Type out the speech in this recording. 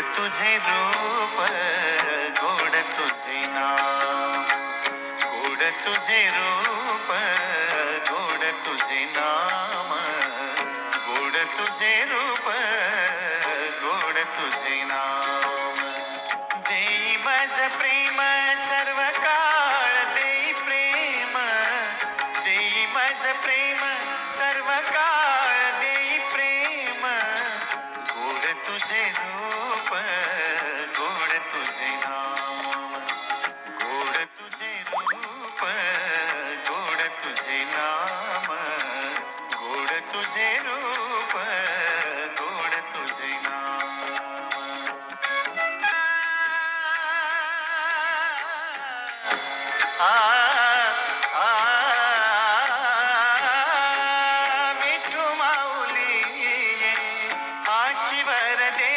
तुझे रूप, गोड तुझे नाम, गोड तुझे रूप, गोड तुझे नाम, गोड तुझे रूप, गोड तुझे नाम. देई माझ प्रेम सर्व काळ, देई प्रेम, देई माझ प्रेम सर्व काळ, देई प्रेम. गोड तुझे रूप, गोड तुझे नाम, गोड तुझे रूप, गोड तुझे नाम, गोड तुझे रूप, गोड तुझे नाम. आ आ विठू माऊली आची वर दे